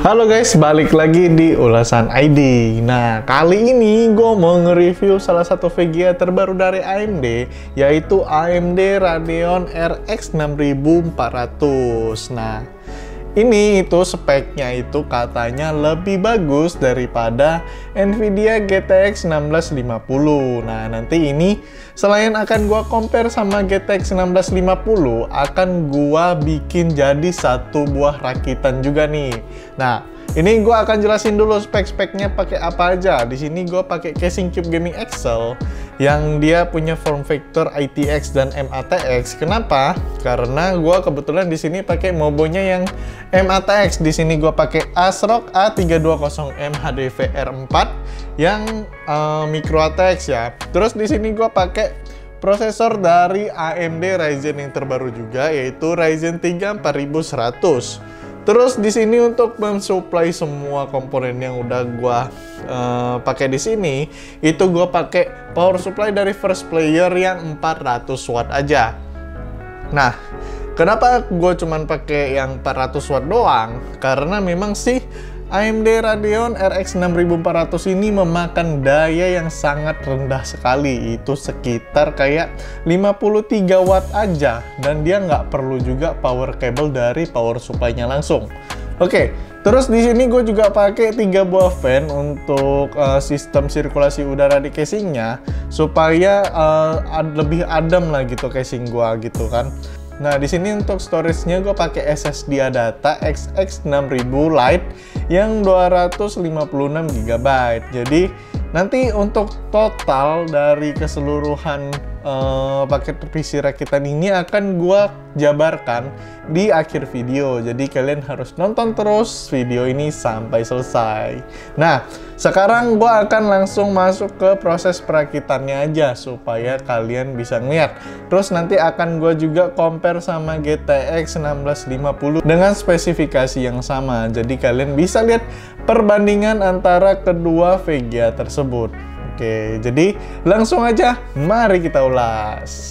Halo guys, balik lagi di Ulasan ID. Nah, kali ini gue mau nge-review salah satu VGA terbaru dari AMD, yaitu AMD Radeon RX 6400. Nah, ini itu speknya itu katanya lebih bagus daripada Nvidia GTX 1650. Nah, nanti ini selain akan gua compare sama GTX 1650, akan gua bikin jadi satu buah rakitan juga nih. Nah, ini gua akan jelasin dulu spek-speknya pakai apa aja. Di sini gua pakai casing Cube Gaming Excel yang dia punya form factor ITX dan MATX. Kenapa? Karena gua kebetulan di sini pakai mobonya yang MATX. Di sini gua pakai ASRock A320M HDVR4 yang micro ATX ya. Terus di sini gua pakai prosesor dari AMD Ryzen yang terbaru juga, yaitu Ryzen 3 4100. Terus di sini untuk mensuplai semua komponen yang udah gua pakai di sini, itu gua pakai power supply dari First Player yang 400 watt aja. Nah, kenapa gue cuman pakai yang 400 watt doang? Karena memang sih AMD Radeon RX 6400 ini memakan daya yang sangat rendah sekali, itu sekitar kayak 53 watt aja, dan dia nggak perlu juga power cable dari power supply-nya langsung. Oke, terus di sini gue juga pakai 3 buah fan untuk sistem sirkulasi udara di casingnya, supaya lebih adem lah gitu casing gue gitu kan. Nah, di sini untuk storage-nya gue pakai SSD Adata XX6000 Lite yang 256 GB. Jadi, nanti untuk total dari keseluruhan paket PC rakitan ini akan gue jabarkan di akhir video. Jadi, kalian harus nonton terus video ini sampai selesai. Nah, sekarang gue akan langsung masuk ke proses perakitannya aja supaya kalian bisa ngeliat. Terus nanti akan gue juga compare sama GTX 1650 dengan spesifikasi yang sama. Jadi kalian bisa lihat perbandingan antara kedua VGA tersebut. Oke, jadi langsung aja mari kita ulas.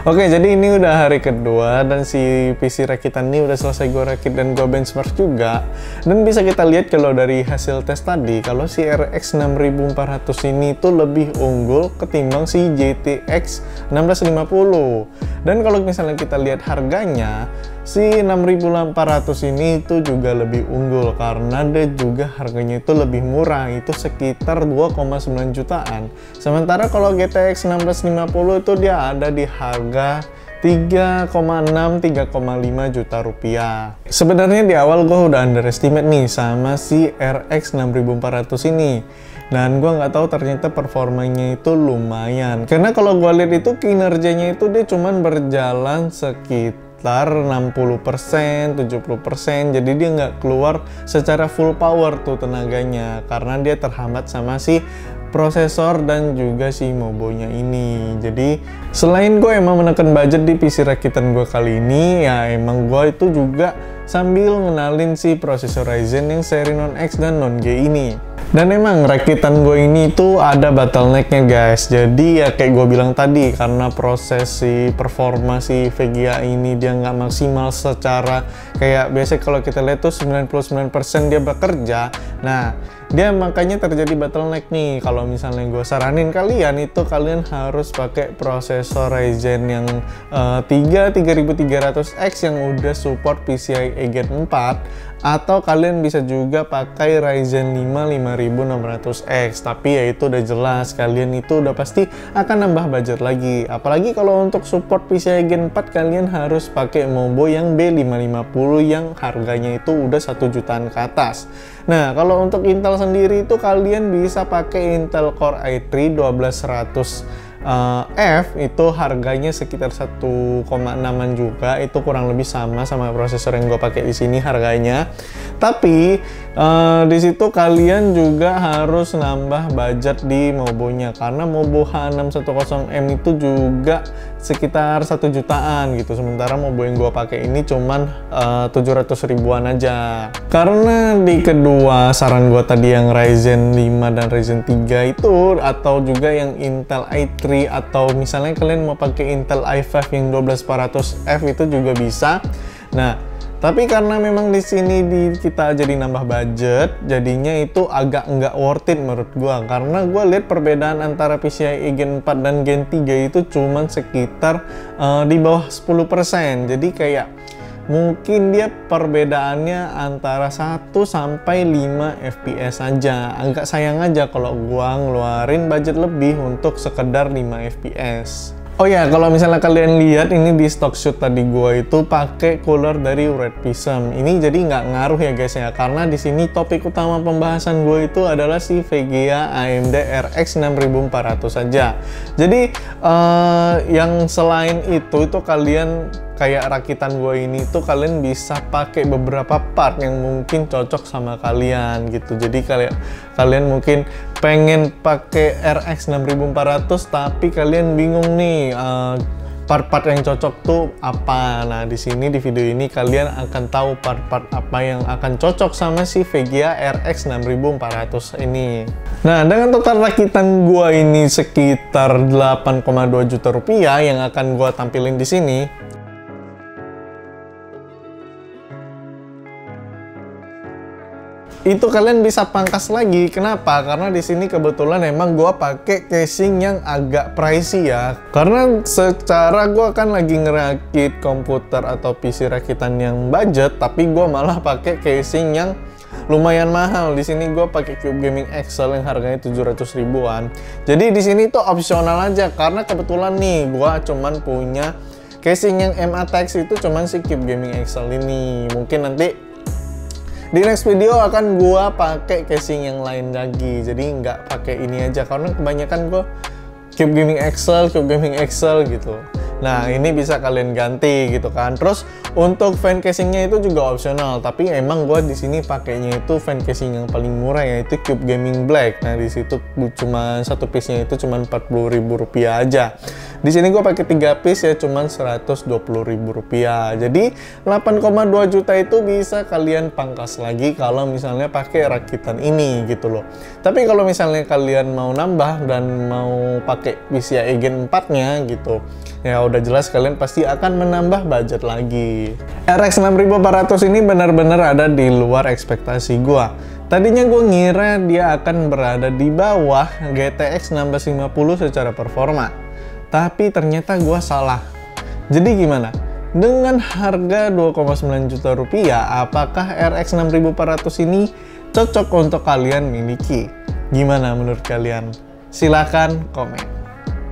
Oke, jadi ini udah hari kedua dan si PC rakitan ini udah selesai gue rakit dan gue benchmark juga. Dan bisa kita lihat kalau dari hasil tes tadi, kalau si RX 6400 ini tuh lebih unggul ketimbang si GTX 1650. Dan kalau misalnya kita lihat harganya, si 6400 ini itu juga lebih unggul karena dia juga harganya itu lebih murah, itu sekitar 2,9 jutaan. Sementara kalau GTX 1650 itu dia ada di harga 3,6-3,5 juta rupiah. Sebenarnya di awal gue udah underestimate nih sama si RX 6400 ini. Dan gue nggak tahu ternyata performanya itu lumayan. Karena kalau gue lihat itu kinerjanya itu dia cuman berjalan sekitar 60%, 70%, jadi dia nggak keluar secara full power tuh tenaganya karena dia terhambat sama si prosesor dan juga si mobonya ini. Jadi selain gue emang menekan budget di PC rakitan gue kali ini, ya emang gue itu juga sambil ngenalin si prosesor Ryzen yang seri non-X dan non-G ini. Dan emang rakitan gue ini tuh ada bottlenecknya guys. Jadi ya kayak gue bilang tadi, karena proses si performa si VGA ini dia nggak maksimal secara kayak biasa kalau kita lihat tuh 99% dia bekerja. Nah, dia makanya terjadi bottleneck nih. Kalau misalnya gue saranin kalian itu kalian harus pakai prosesor Ryzen yang 3300X yang udah support PCIe Gen 4, atau kalian bisa juga pakai Ryzen 5 5600X. Tapi ya itu udah jelas kalian itu udah pasti akan nambah budget lagi. Apalagi kalau untuk support PCIe Gen 4 kalian harus pakai Mobo yang B550 yang harganya itu udah 1 jutaan ke atas. Nah, kalau untuk Intel sendiri itu kalian bisa pakai Intel Core i3 12100 F, itu harganya sekitar 1,6an juga, itu kurang lebih sama prosesor yang gue pakai di sini harganya. Tapi di situ kalian juga harus nambah budget di mobonya karena Mobo H610M itu juga sekitar 1 jutaan gitu. Sementara Mobo yang gue pakai ini cuman 700 ribuan aja. Karena di kedua saran gue tadi yang Ryzen 5 dan Ryzen 3 itu, atau juga yang Intel i3, atau misalnya kalian mau pakai Intel i5 yang 12400F itu juga bisa. Nah, tapi karena memang di sini kita jadi nambah budget, jadinya itu agak nggak worth it menurut gua. Karena gua lihat perbedaan antara PCIe Gen 4 dan Gen 3 itu cuman sekitar di bawah 10%. Jadi kayak mungkin dia perbedaannya antara 1 sampai 5 fps aja. Agak sayang aja kalau gua ngeluarin budget lebih untuk sekedar 5 fps. Oh ya, kalau misalnya kalian lihat ini di stock shoot tadi gua itu pakai cooler dari Red Prism. Ini jadi nggak ngaruh ya guys ya, karena di sini topik utama pembahasan gue itu adalah si VGA AMD RX 6400 saja. Jadi yang selain itu kalian kayak rakitan gue ini tuh kalian bisa pakai beberapa part yang mungkin cocok sama kalian gitu. Jadi kalian mungkin pengen pakai RX 6400 tapi kalian bingung nih part-part yang cocok tuh apa. Nah, di sini di video ini kalian akan tahu part-part apa yang akan cocok sama si VGA RX 6400 ini. Nah, dengan total rakitan gua ini sekitar 8,2 juta rupiah yang akan gua tampilin di sini. Itu kalian bisa pangkas lagi. Kenapa? Karena di sini kebetulan emang gua pakai casing yang agak pricey ya. Karena secara gua kan lagi ngerakit komputer atau PC rakitan yang budget, tapi gua malah pakai casing yang lumayan mahal. Di sini gua pakai Cube Gaming Excel yang harganya 700 ribuan. Jadi di sini tuh opsional aja karena kebetulan nih gua cuman punya casing yang MATX itu cuman si Cube Gaming Excel ini. Mungkin nanti di next video akan gua pakai casing yang lain lagi, jadi nggak pakai ini aja karena kebanyakan gua Cube Gaming Excel gitu. Nah, ini bisa kalian ganti gitu kan. Terus untuk fan casingnya itu juga opsional, tapi emang gua di sini pakainya itu fan casing yang paling murah yaitu Cube Gaming Black. Nah, di situ cuma satu piece-nya itu cuma Rp40.000 aja. Di sini gue pakai 3 piece ya, cuman Rp120.000. Jadi 8,2 juta itu bisa kalian pangkas lagi kalau misalnya pakai rakitan ini gitu loh. Tapi kalau misalnya kalian mau nambah dan mau pakai PCIe Gen 4-nya gitu, ya udah jelas kalian pasti akan menambah budget lagi. RX 6400 ini benar-benar ada di luar ekspektasi gue. Tadinya gue ngira dia akan berada di bawah GTX 1650 secara performa. Tapi ternyata gue salah. Jadi gimana? Dengan harga 2,9 juta rupiah, apakah RX 6400 ini cocok untuk kalian miliki? Gimana menurut kalian? Silahkan komen.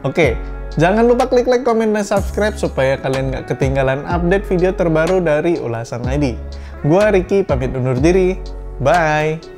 Oke, jangan lupa klik like, komen, dan subscribe supaya kalian gak ketinggalan update video terbaru dari Ulasan ID. Gua Ricky pamit undur diri. Bye!